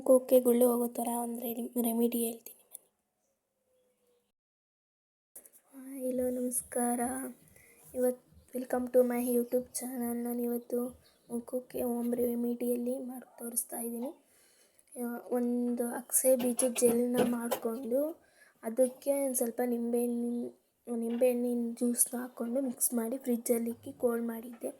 ಮುಖಕ್ಕೆ ಗುಳ್ಳೆ ಹೋಗೋ ಥರ ಒಂದು ರೆಮಿಡಿ ಹೇಳ್ತೀನಿ. ಹಲೋ ನಮಸ್ಕಾರ. ಇವತ್ತು welcome to my YouTube channel. ನಾನು ಇವತ್ತು ಮುಖಕ್ಕೆ ಹೋಮ್ ರೆಮಿಡಿಯಲ್ಲಿ ಮಾಡಿ ತೋರಿಸ್ತಾ ಇದ್ದೀನಿ. ಒಂದು ಅಗಸೆ ಬೀಜದ ಜೆಲ್ನ ಮಾಡಿಕೊಂಡು ಅದಕ್ಕೆ ಸ್ವಲ್ಪ ನಿಂಬೆಹಣ್ಣಿನ ಜ್ಯೂಸನ್ನ ಹಾಕ್ಕೊಂಡು ಮಿಕ್ಸ್ ಮಾಡಿ ಫ್ರಿಜ್ಜಲ್ಲಿ ಇಕ್ಕಿ ಕೋಲ್ಡ್ ಮಾಡಿದ್ದೆ.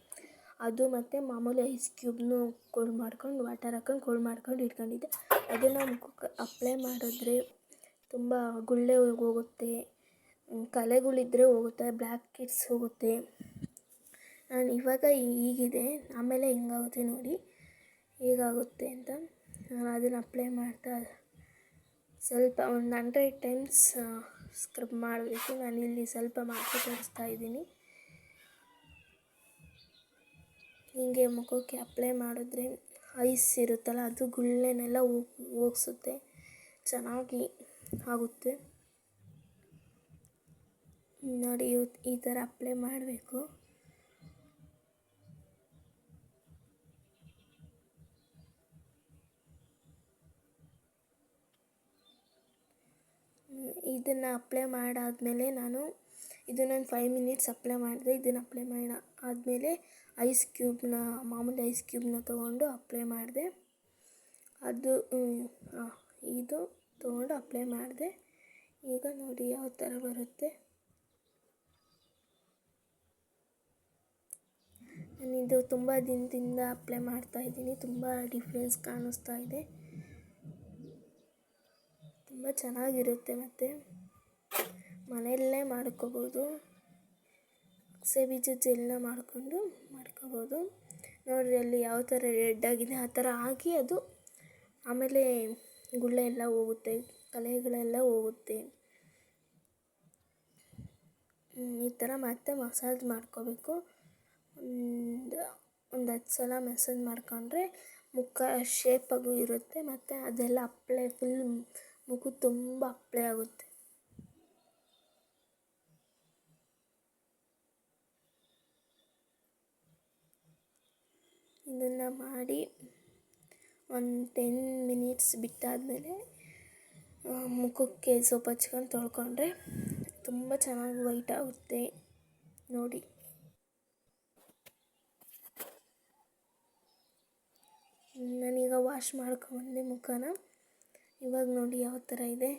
ಅದು ಮತ್ತು ಮಾಮೂಲಿ ಐಸ್ ಕ್ಯೂಬ್ನು ಕೋಲ್ಡ್ ಮಾಡ್ಕೊಂಡು ವಾಟರ್ ಹಾಕೊಂಡು ಕೋಲ್ಡ್ ಮಾಡ್ಕೊಂಡು ಇಟ್ಕೊಂಡಿದ್ದೆ. ಅದನ್ನು ಮುಖಕ್ಕೆ ಅಪ್ಲೈ ಮಾಡಿದ್ರೆ ತುಂಬ ಗುಳ್ಳೆ ಹೋಗುತ್ತೆ, ಕಲೆಗಳಿದ್ದರೆ ಹೋಗುತ್ತೆ, ಬ್ಲ್ಯಾಕ್ ಕಿಡ್ಸ್ ಹೋಗುತ್ತೆ. ನಾನು ಇವಾಗ ಹೀಗಿದೆ, ಆಮೇಲೆ ಹೆಂಗಾಗುತ್ತೆ ನೋಡಿ ಹೇಗಾಗುತ್ತೆ ಅಂತ. ನಾನು ಅದನ್ನು ಅಪ್ಲೈ ಮಾಡ್ತಾ ಸ್ವಲ್ಪ ಒಂದು 100 ಟೈಮ್ಸ್ ಸ್ಕ್ರಬ್ ಮಾಡಬೇಕು. ನಾನಿಲ್ಲಿ ಸ್ವಲ್ಪ ಮಾಡಿ ತೋರಿಸ್ತಾ ಇದ್ದೀನಿ. ಹೀಗೆ ಮುಖಕ್ಕೆ ಅಪ್ಲೈ ಮಾಡಿದ್ರೆ ಐಸ್ ಇರುತ್ತಲ್ಲ ಅದು ಗುಳ್ಳೆನೆಲ್ಲ ಹೋಗಿಸುತ್ತೆ, ಚೆನ್ನಾಗಿ ಆಗುತ್ತೆ ನೋಡಿ. ಈ ಥರ ಅಪ್ಲೈ ಮಾಡಬೇಕು. ಇದನ್ನು ಅಪ್ಲೈ ಮಾಡಾದಮೇಲೆ ನಾನು ಇದನ್ನೊಂದು 5 ಮಿನಿಟ್ಸ್ ಅಪ್ಲೈ ಮಾಡಿದೆ. ಇದನ್ನು ಅಪ್ಲೈ ಮಾಡಿ ಆದಮೇಲೆ ಮಾಮೂಲಿ ಐಸ್ ಕ್ಯೂಬ್ನ ತೊಗೊಂಡು ಅಪ್ಲೈ ಮಾಡಿದೆ. ಇದು ತೊಗೊಂಡು ಅಪ್ಲೈ ಮಾಡಿದೆ. ಈಗ ನೋಡಿ ಯಾವ ಥರ ಬರುತ್ತೆ. ನಾನಿದು ತುಂಬ ದಿನದಿಂದ ಅಪ್ಲೈ ಮಾಡ್ತಾಯಿದ್ದೀನಿ. ತುಂಬ ಡಿಫ್ರೆನ್ಸ್ ಕಾಣಿಸ್ತಾ ಇದೆ, ತುಂಬ ಚೆನ್ನಾಗಿರುತ್ತೆ ಮತ್ತು ಮನೆಯಲ್ಲೇ ಮಾಡ್ಕೋಬೋದು. ಅಗಸೆ ಬೀಜದ ಜೆಲ್ನ ಮಾಡ್ಕೋಬೋದು. ನೋಡಿರಿ ಅಲ್ಲಿ ಯಾವ ಥರ ರೆಡ್ ಆಗಿದೆ, ಆ ಥರ ಆಗಿ ಅದು ಆಮೇಲೆ ಗುಳ್ಳೆ ಎಲ್ಲ ಹೋಗುತ್ತೆ, ಕಲೆಗಳೆಲ್ಲ ಹೋಗುತ್ತೆ. ಈ ಥರ ಮತ್ತೆ ಮಸಾಜ್ ಮಾಡ್ಕೋಬೇಕು. ಒಂದು 10 ಸಲ ಮಸಾಜ್ ಮಾಡ್ಕೊಂಡ್ರೆ ಮುಖ ಶೇಪಾಗೂ ಇರುತ್ತೆ ಮತ್ತು ಅದೆಲ್ಲ ಅಪ್ಲೈ ಫುಲ್ ಮುಖ ತುಂಬ ಅಪ್ಲೈ ಆಗುತ್ತೆ. ಇದನ್ನು ಮಾಡಿ ಒಂದು 10 ಮಿನಿಟ್ಸ್ ಬಿಟ್ಟಾದಮೇಲೆ ಮುಖಕ್ಕೆ ಸೋಪ್ ಹಚ್ಕೊಂಡು ತೊಳ್ಕೊಂಡ್ರೆ ತುಂಬ ಚೆನ್ನಾಗಿ ವೈಟ್ ಆಗುತ್ತೆ ನೋಡಿ. ನಾನೀಗ ವಾಶ್ ಮಾಡ್ಕೊಂಡ್ಬಂದೆ ಮುಖನ. ಇವಾಗ ನೋಡಿ ಯಾವ ಥರ ಇದೆ.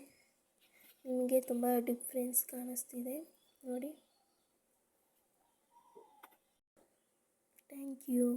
ನಿಮಗೆ ತುಂಬ ಡಿಫ್ರೆನ್ಸ್ ಕಾಣಿಸ್ತಿದೆ ನೋಡಿ. Thank you.